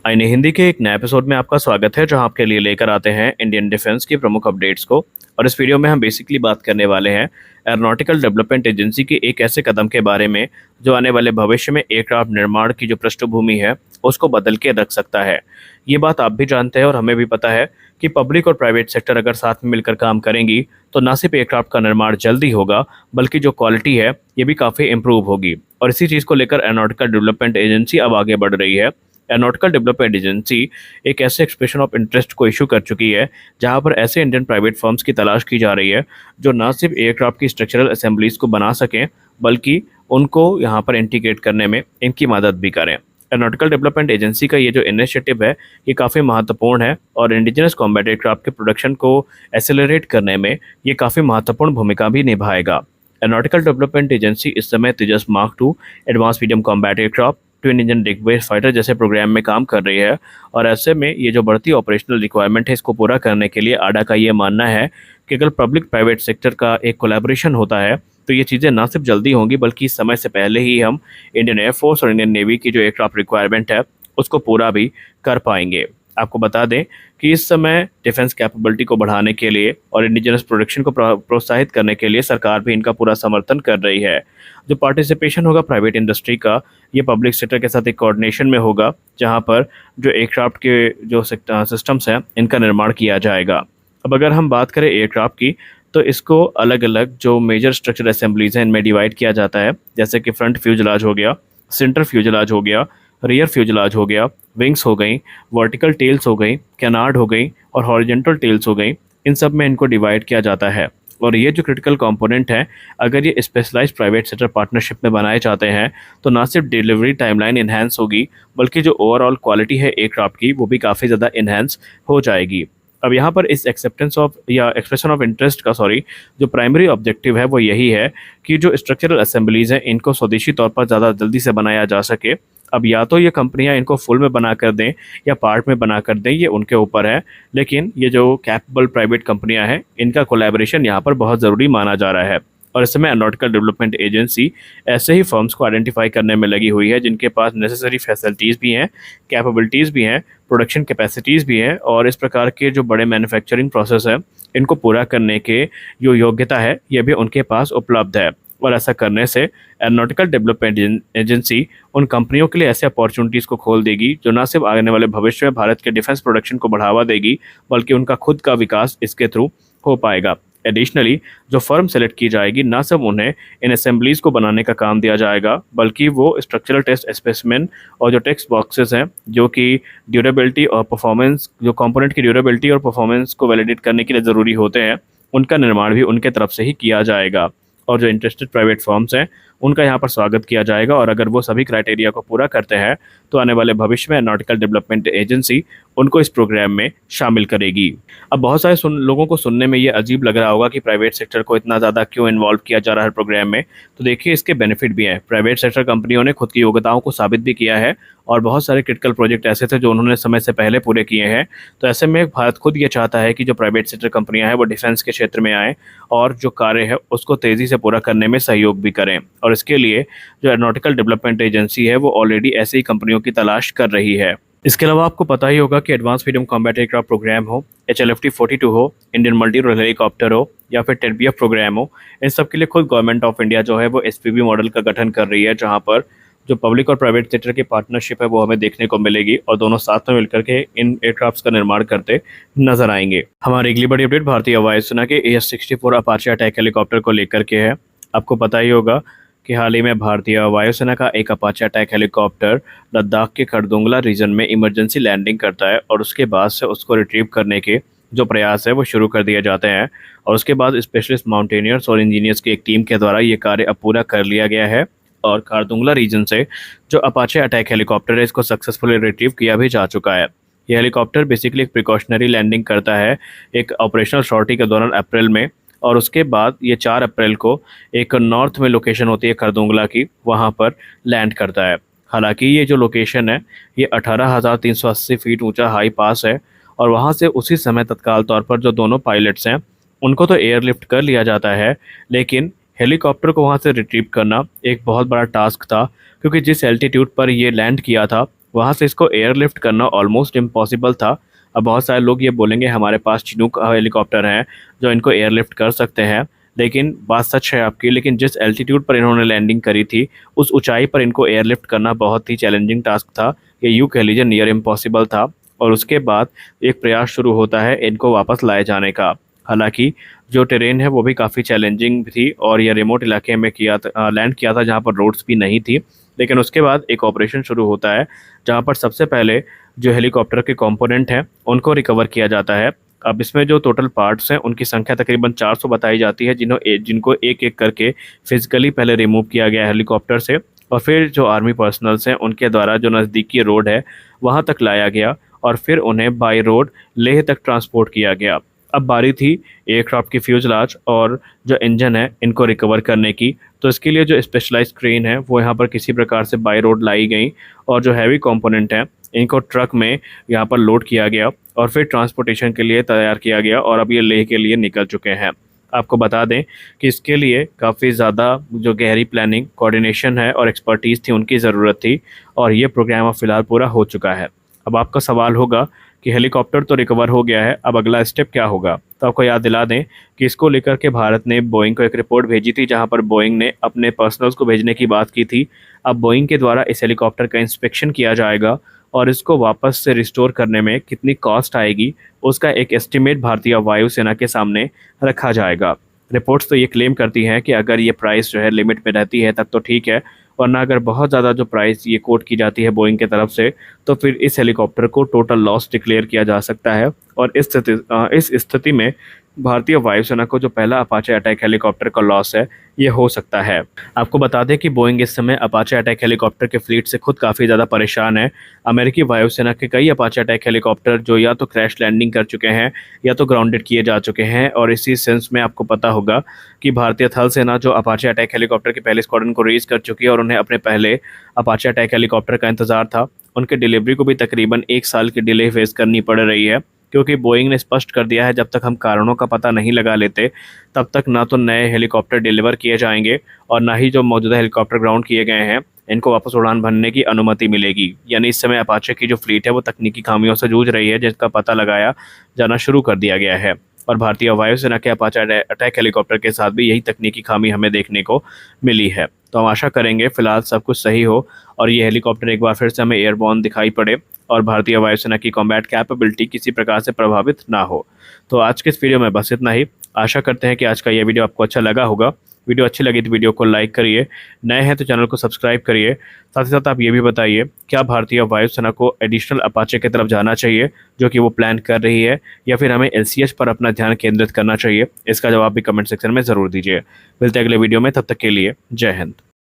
आईने हिंदी के एक नए एपिसोड में आपका स्वागत है, जहां आपके लिए लेकर आते हैं इंडियन डिफेंस की प्रमुख अपडेट्स को। और इस वीडियो में हम बेसिकली बात करने वाले हैं एरोनॉटिकल डेवलपमेंट एजेंसी के एक ऐसे कदम के बारे में जो आने वाले भविष्य में एयरक्राफ्ट निर्माण की जो पृष्ठभूमि है उसको बदल के रख सकता है। ये बात आप भी जानते हैं और हमें भी पता है कि पब्लिक और प्राइवेट सेक्टर अगर साथ में मिलकर काम करेंगी तो न सिर्फ एयरक्राफ्ट का निर्माण जल्दी होगा, बल्कि जो क्वालिटी है ये भी काफ़ी इंप्रूव होगी। और इसी चीज़ को लेकर एरोनॉटिकल डेवलपमेंट एजेंसी अब आगे बढ़ रही है। एरोनॉटिकल डेवलपमेंट एजेंसी एक ऐसे एक्सप्रेशन ऑफ इंटरेस्ट को इशू कर चुकी है जहां पर ऐसे इंडियन प्राइवेट फर्म्स की तलाश की जा रही है जो न सिर्फ एयरक्राफ्ट की स्ट्रक्चरल असेंबलीज को बना सकें, बल्कि उनको यहां पर इंटीग्रेट करने में इनकी मदद भी करें। एरोनॉटिकल डेवलपमेंट एजेंसी का ये जो इनिशिएटिव है ये काफ़ी महत्वपूर्ण है और इंडिजिनस कॉम्बैट एयरक्राफ्ट के प्रोडक्शन को एसेलरेट करने में ये काफ़ी महत्वपूर्ण भूमिका भी निभाएगा। एरोनॉटिकल डेवलपमेंट एजेंसी इस समय Tejas mark 2 advance medium combat aircraft, twin engine deck based fighter जैसे प्रोग्राम में काम कर रही है। और ऐसे में ये जो बढ़ती ऑपरेशनल रिक्वायरमेंट है इसको पूरा करने के लिए आडा का ये मानना है कि अगर पब्लिक प्राइवेट सेक्टर का एक कोलैबोरेशन होता है तो ये चीज़ें ना सिर्फ जल्दी होंगी, बल्कि समय से पहले ही हम इंडियन एयरफोर्स और इंडियन नेवी की जो एयरक्राफ्ट रिक्वायरमेंट है उसको पूरा भी कर पाएंगे। आपको बता दें कि इस समय डिफेंस कैपेबिलिटी को बढ़ाने के लिए और इंडिजिनस प्रोडक्शन को प्रोत्साहित करने के लिए सरकार भी इनका पूरा समर्थन कर रही है। जो पार्टिसिपेशन होगा प्राइवेट इंडस्ट्री का, ये पब्लिक सेक्टर के साथ एक कोऑर्डिनेशन में होगा, जहां पर जो एयरक्राफ्ट के जो सिस्टम्स हैं इनका निर्माण किया जाएगा। अब अगर हम बात करें एयरक्राफ्ट की, तो इसको अलग अलग जो मेजर स्ट्रक्चर असेंबलीज हैं इनमें डिवाइड किया जाता है, जैसे कि फ्रंट फ्यूजलाज हो गया, सेंटर फ्यूजलाज हो गया, रियर फ्यूजलाज हो गया, विंग्स हो गई, वर्टिकल टेल्स हो गई, कैनार्ड हो गई और हॉरिजेंटल टेल्स हो गई। इन सब में इनको डिवाइड किया जाता है। और ये जो क्रिटिकल कंपोनेंट हैं, अगर ये स्पेशलाइज्ड प्राइवेट सेक्टर पार्टनरशिप में बनाए जाते हैं तो ना सिर्फ डिलीवरी टाइमलाइन इन्हेंस होगी, बल्कि जो ओवरऑल क्वालिटी है एयरक्राफ्ट की वो भी काफ़ी ज़्यादा इन्हेंस हो जाएगी। अब यहाँ पर इस एक्सेप्टेंस ऑफ या एक्सप्रेशन ऑफ इंटरेस्ट का जो प्राइमरी ऑब्जेक्टिव है वो यही है कि जो स्ट्रक्चरल असेंबलीज हैं इनको स्वदेशी तौर पर ज़्यादा जल्दी से बनाया जा सके। अब या तो ये कंपनियां इनको फुल में बना कर दें या पार्ट में बना कर दें, ये उनके ऊपर है। लेकिन ये जो कैपेबल प्राइवेट कंपनियां हैं इनका कोलैबोरेशन यहाँ पर बहुत ज़रूरी माना जा रहा है। और इस समय एरोनॉटिकल डेवलपमेंट एजेंसी ऐसे ही फर्म्स को आइडेंटिफाई करने में लगी हुई है जिनके पास नेसेसरी फैसिलिटीज़ भी हैं, कैपेबिलिटीज़ भी हैं, प्रोडक्शन कैपेसिटीज़ भी हैं और इस प्रकार के जो बड़े मैन्युफैक्चरिंग प्रोसेस है इनको पूरा करने के जो योग्यता है ये भी उनके पास उपलब्ध है। और ऐसा करने से एरोनॉटिकल डेवलपमेंट एजेंसी उन कंपनियों के लिए ऐसे अपॉर्चुनिटीज़ को खोल देगी जो न सिर्फ आने वाले भविष्य में भारत के डिफेंस प्रोडक्शन को बढ़ावा देगी, बल्कि उनका खुद का विकास इसके थ्रू हो पाएगा। एडिशनली जो फर्म सेलेक्ट की जाएगी, ना सिर्फ उन्हें इन असेंबलीज को बनाने का काम दिया जाएगा, बल्कि वो स्ट्रक्चरल टेस्ट स्पेसिमेन और जो टेक्स्ट बॉक्सेस हैं जो कि ड्यूरेबिलिटी और परफॉर्मेंस, जो कंपोनेंट की ड्यूरेबिलिटी और परफॉर्मेंस को वैलिडेट करने के लिए ज़रूरी होते हैं, उनका निर्माण भी उनके तरफ से ही किया जाएगा। और जो इंटरेस्टेड प्राइवेट फर्म्स हैं उनका यहाँ पर स्वागत किया जाएगा और अगर वो सभी क्राइटेरिया को पूरा करते हैं तो आने वाले भविष्य में एरोनॉटिकल डेवलपमेंट एजेंसी उनको इस प्रोग्राम में शामिल करेगी। अब बहुत सारे लोगों को सुनने में ये अजीब लग रहा होगा कि प्राइवेट सेक्टर को इतना ज़्यादा क्यों इन्वॉल्व किया जा रहा है प्रोग्राम में। तो देखिए, इसके बेनिफिट भी हैं। प्राइवेट सेक्टर कंपनियों ने खुद की योग्यताओं को साबित भी किया है और बहुत सारे क्रिटिकल प्रोजेक्ट ऐसे थे जो उन्होंने समय से पहले पूरे किए हैं। तो ऐसे में भारत खुद ये चाहता है कि जो प्राइवेट सेक्टर कंपनियां हैं वो डिफेंस के क्षेत्र में आएँ और जो कार्य है उसको तेज़ी से पूरा करने में सहयोग भी करें। और इसके लिए जो एरोनॉटिकल डेवलपमेंट एजेंसी है वो ऑलरेडी ऐसे ही कंपनियों की तलाश कर रही है। इसके अलावा आपको पता ही होगा कि advance medium combat aircraft program हो, HLFT-42 हो, इंडियन मल्टी रोल हेलीकॉप्टर हो या फिर 10BF प्रोग्राम हो, इन सब के लिए खुद गवर्नमेंट ऑफ इंडिया जो है वो SPV मॉडल का गठन कर रही है, जहां पर जो पब्लिक और प्राइवेट सेक्टर की पार्टनरशिप है वो हमें देखने को मिलेगी और दोनों साथ में मिलकर के इन एयरक्राफ्ट्स का निर्माण करते नजर आएंगे। हमारी अगली बड़ी अपडेट भारतीय वायुसेना के AS-64 अपाचे अटैक हेलीकॉप्टर को लेकर के है। आपको पता ही होगा कि हाल ही में भारतीय वायुसेना का एक अपाचे अटैक हेलीकॉप्टर लद्दाख के खरदुंगला रीजन में इमरजेंसी लैंडिंग करता है और उसके बाद से उसको रिट्रीव करने के जो प्रयास है वो शुरू कर दिए जाते हैं। और उसके बाद स्पेशलिस्ट माउंटेनियर्स और इंजीनियर्स की एक टीम के द्वारा ये कार्य अब पूरा कर लिया गया है और खारदुंगला रीजन से जो अपाचे अटैक हेलीकॉप्टर है इसको सक्सेसफुली रिट्रीव किया भी जा चुका है। यह हेलीकॉप्टर बेसिकली एक प्रिकॉशनरी लैंडिंग करता है एक ऑपरेशनल सॉर्टी के दौरान अप्रैल में, और उसके बाद ये 4 अप्रैल को एक नॉर्थ में लोकेशन होती है खरदुंगला की, वहाँ पर लैंड करता है। हालांकि ये जो लोकेशन है ये 18,380 फीट ऊंचा हाई पास है और वहाँ से उसी समय तत्काल तौर पर जो दोनों पायलट्स हैं उनको तो एयरलिफ्ट कर लिया जाता है, लेकिन हेलीकॉप्टर को वहाँ से रिट्रीव करना एक बहुत बड़ा टास्क था, क्योंकि जिस एल्टीट्यूड पर ये लैंड किया था वहाँ से इसको एयरलिफ्ट करना ऑलमोस्ट इम्पॉसिबल था। अब बहुत सारे लोग ये बोलेंगे हमारे पास चिनूक हेलीकॉप्टर हैं जो इनको एयरलिफ्ट कर सकते हैं, लेकिन बात सच है आपकी। लेकिन जिस एल्टीट्यूड पर इन्होंने लैंडिंग करी थी, उस ऊंचाई पर इनको एयरलिफ्ट करना बहुत ही चैलेंजिंग टास्क था। ये यूँ कह लीजिए नियर इम्पॉसिबल था। और उसके बाद एक प्रयास शुरू होता है इनको वापस लाए जाने का। हालांकि जो टेरेन है वो भी काफ़ी चैलेंजिंग थी और ये रिमोट इलाके में लैंड किया था जहाँ पर रोड्स भी नहीं थी। लेकिन उसके बाद एक ऑपरेशन शुरू होता है जहाँ पर सबसे पहले जो हेलीकॉप्टर के कंपोनेंट हैं उनको रिकवर किया जाता है। अब इसमें जो टोटल पार्ट्स हैं उनकी संख्या तकरीबन 400 बताई जाती है, जिनको एक एक करके फिजिकली पहले रिमूव किया गया हेलीकॉप्टर से, और फिर जो आर्मी पर्सनल्स हैं उनके द्वारा जो नज़दीकी रोड है वहाँ तक लाया गया और फिर उन्हें बाई रोड लेह तक ट्रांसपोर्ट किया गया। अब बारी थी एयरक्राफ्ट की फ्यूजलाज और जो इंजन है इनको रिकवर करने की। तो इसके लिए जो स्पेशलाइज्ड क्रेन है वो यहाँ पर किसी प्रकार से बाई रोड लाई गई और जो हैवी कंपोनेंट है इनको ट्रक में यहाँ पर लोड किया गया और फिर ट्रांसपोर्टेशन के लिए तैयार किया गया और अब ये लेह के लिए निकल चुके हैं। आपको बता दें कि इसके लिए काफ़ी ज़्यादा जो गहरी प्लानिंग, कोऑर्डिनेशन है और एक्सपर्टीज़ थी उनकी ज़रूरत थी, और ये प्रोग्राम अब फ़िलहाल पूरा हो चुका है। अब आपका सवाल होगा कि हेलीकॉप्टर तो रिकवर हो गया है, अब अगला स्टेप क्या होगा। तो आपको याद दिला दें कि इसको लेकर के भारत ने बोइंग को एक रिपोर्ट भेजी थी जहां पर बोइंग ने अपने पर्सनल्स को भेजने की बात की थी। अब बोइंग के द्वारा इस हेलीकॉप्टर का इंस्पेक्शन किया जाएगा और इसको वापस से रिस्टोर करने में कितनी कॉस्ट आएगी उसका एक एस्टिमेट भारतीय वायुसेना के सामने रखा जाएगा। रिपोर्ट्स तो ये क्लेम करती हैं कि अगर ये प्राइस जो है लिमिट में रहती है तब तो ठीक है, वरना अगर बहुत ज़्यादा जो प्राइस ये कोट की जाती है बोइंग की तरफ से तो फिर इस हेलीकॉप्टर को टोटल लॉस डिक्लेयर किया जा सकता है। और इस स्थिति में भारतीय वायुसेना को जो पहला अपाचे अटैक हेलीकॉप्टर का लॉस है ये हो सकता है। आपको बता दें कि बोइंग इस समय अपाचे अटैक हेलीकॉप्टर के फ्लीट से खुद काफ़ी ज़्यादा परेशान है। अमेरिकी वायुसेना के कई अपाचे अटैक हेलीकॉप्टर जो या तो क्रैश लैंडिंग कर चुके हैं या तो ग्राउंडेड किए जा चुके हैं, और इसी सेंस में आपको पता होगा कि भारतीय थल सेना जो अपाचे अटैक हेलीकॉप्टर के पहले स्क्वाड्रन को रेज कर चुकी है और उन्हें अपने पहले अपाचे अटैक हेलीकॉप्टर का इंतजार था, उनके डिलीवरी को भी तकरीबन 1 साल की डिले फेस करनी पड़ रही है। क्योंकि बोइंग ने स्पष्ट कर दिया है जब तक हम कारणों का पता नहीं लगा लेते तब तक ना तो नए हेलीकॉप्टर डिलीवर किए जाएंगे और ना ही जो मौजूदा हेलीकॉप्टर ग्राउंड किए गए हैं इनको वापस उड़ान भरने की अनुमति मिलेगी। यानी इस समय अपाचे की जो फ्लीट है वो तकनीकी खामियों से जूझ रही है जिसका पता लगाया जाना शुरू कर दिया गया है। और भारतीय वायुसेना के अपाचे अटैक हेलीकॉप्टर के साथ भी यही तकनीकी खामी हमें देखने को मिली है। तो हम आशा करेंगे फिलहाल सब कुछ सही हो और ये हेलीकॉप्टर एक बार फिर से हमें एयरबॉर्न दिखाई पड़े और भारतीय वायुसेना की कॉम्बैट कैपेबिलिटी किसी प्रकार से प्रभावित ना हो। तो आज के इस वीडियो में बस इतना ही। आशा करते हैं कि आज का ये वीडियो आपको अच्छा लगा होगा। वीडियो अच्छी लगी तो वीडियो को लाइक करिए, नए हैं तो चैनल को सब्सक्राइब करिए। साथ ही साथ आप ये भी बताइए क्या भारतीय वायुसेना को एडिशनल अपाचे की तरफ जाना चाहिए जो कि वो प्लान कर रही है, या फिर हमें LCH पर अपना ध्यान केंद्रित करना चाहिए। इसका जवाब भी कमेंट सेक्शन में ज़रूर दीजिए। मिलते हैं अगले वीडियो में, तब तक के लिए जय हिंद।